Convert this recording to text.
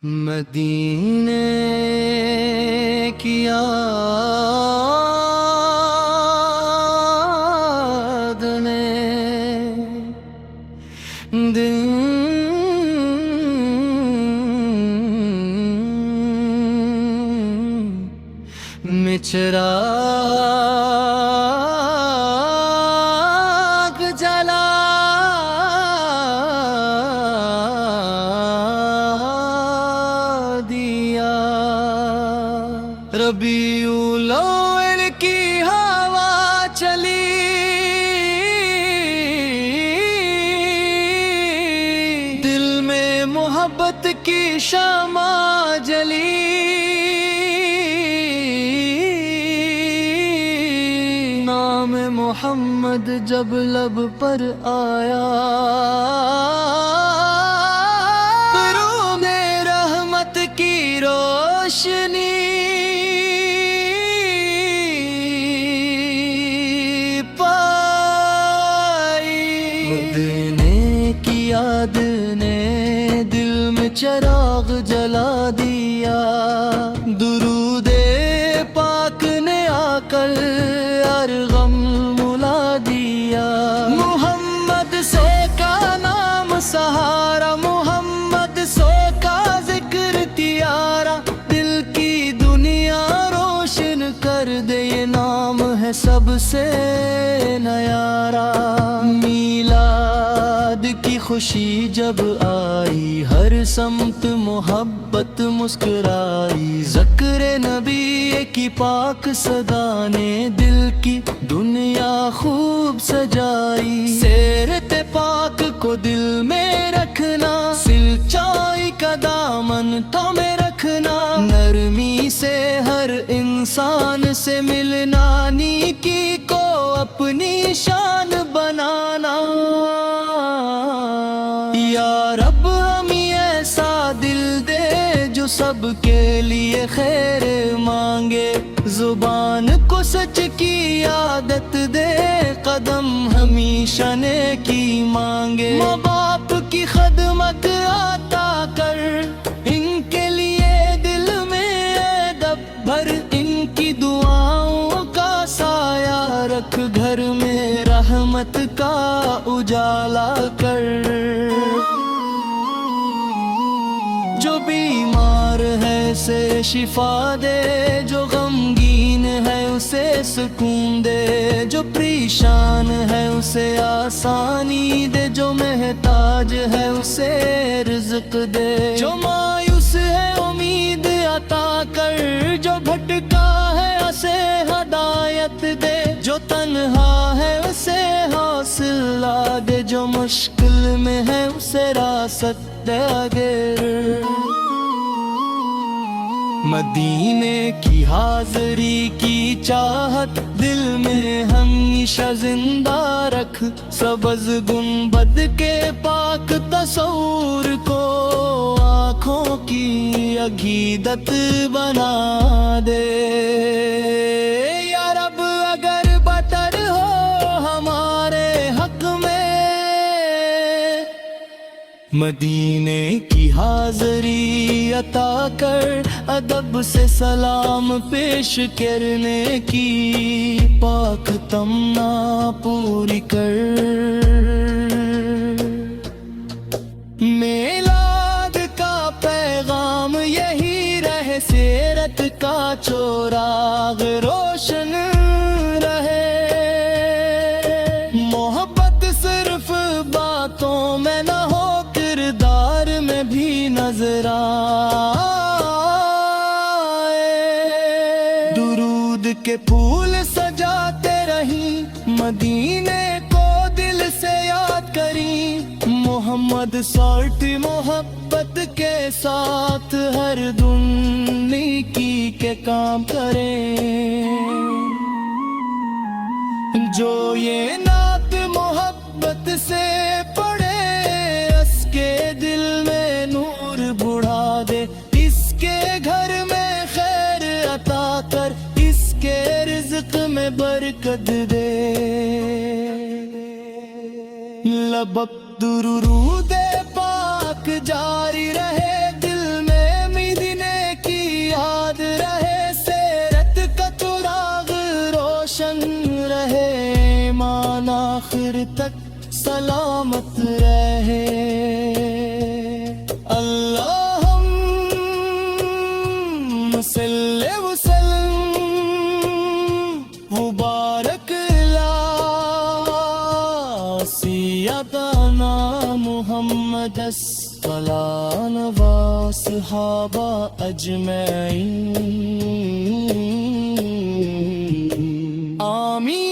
مدینے کی یاد نے دل میں چراغ جلا دیا۔ ربیع الاول کی ہوا چلی، دل میں محبت کی شمع جلی۔ نام محمد جب لب پر آیا، روح میں رحمت کی روشنی پائی۔ مدینے کی یاد نے دل میں چراغ جلا دیا، درود پاک نے آ کر ہر غم ملا دیا۔ محمد سو کا نام سہارا، محمد سو کا ذکر تیارا، دل کی دنیا روشن کر دے، یہ نام ہے سب سے نیارا۔ میلاد کی خوشی جب آئی، ہر سمت محبت مسکرائی، ذکر نبی کی پاک صدا نے دل کی دنیا خوب سجائی۔ سیرت پاک کو دل میں رکھنا، سلچائی کا دامن تھامے رکھنا، نرمی سے ہر انسان سے ملنا، نیکی کو اپنی شان بنانا۔ یا رب ہمیں ایسا دل دے جو سب کے لیے خیر مانگے، زبان کو سچ کی عادت دے، قدم ہمیشہ نیکی مانگے۔ ماں باپ کی خدمت عطا کر، ان کے لیے دل میں ادب بھر، ان کی دعاؤں کا سایہ رکھ، گھر میں رحمت کا اجالا کر۔ جو بیمار ہے اسے شفا دے، جو غمگین ہے اسے سکون دے، جو پریشان ہے اسے آسانی دے، جو محتاج ہے اسے رزق دے، جو مایوس ہے امید عطا کر، جو بھٹکا ہے اسے ہدایت دے، جو تنہا ہے اسے حوصلہ دے، جو مشکل میں ہے اسے راست دے اگر۔ مدینے کی حاضری کی چاہت دل میں ہمیشہ زندہ رکھ، سبز گنبد کے پاک تصور کو آنکھوں کی عقیدت بنا دے۔ یا رب اگر بتر ہو ہمارے حق میں، مدینے کی حاضری عطا کر، ادب سے سلام پیش کرنے کی پاک تمنا پوری کر۔ میلاد کا پیغام یہی رہے، سیرت کا چراغ روشن رہے، محبت صرف باتوں میں نہ ہو، کردار میں بھی نظر آئے۔ درود کے پھول سجاتے رہیں، مدینے کو دل سے یاد کریں، محمد سالٹ محبت کے ساتھ ہر دن نیکی کے کام کریں۔ جو یہ نعت محبت سے پڑھے، اس کے دل میں نور بڑھا دے، اس کے گھر میں خیر عطا کر، اس کے رزق میں برکت دے۔ لبک درود پاک جاری رہے، دل میں سلامت رہے اللہم صلی وسلم مبارک سیدنا محمد السلام و صحابہ اجمعین آمین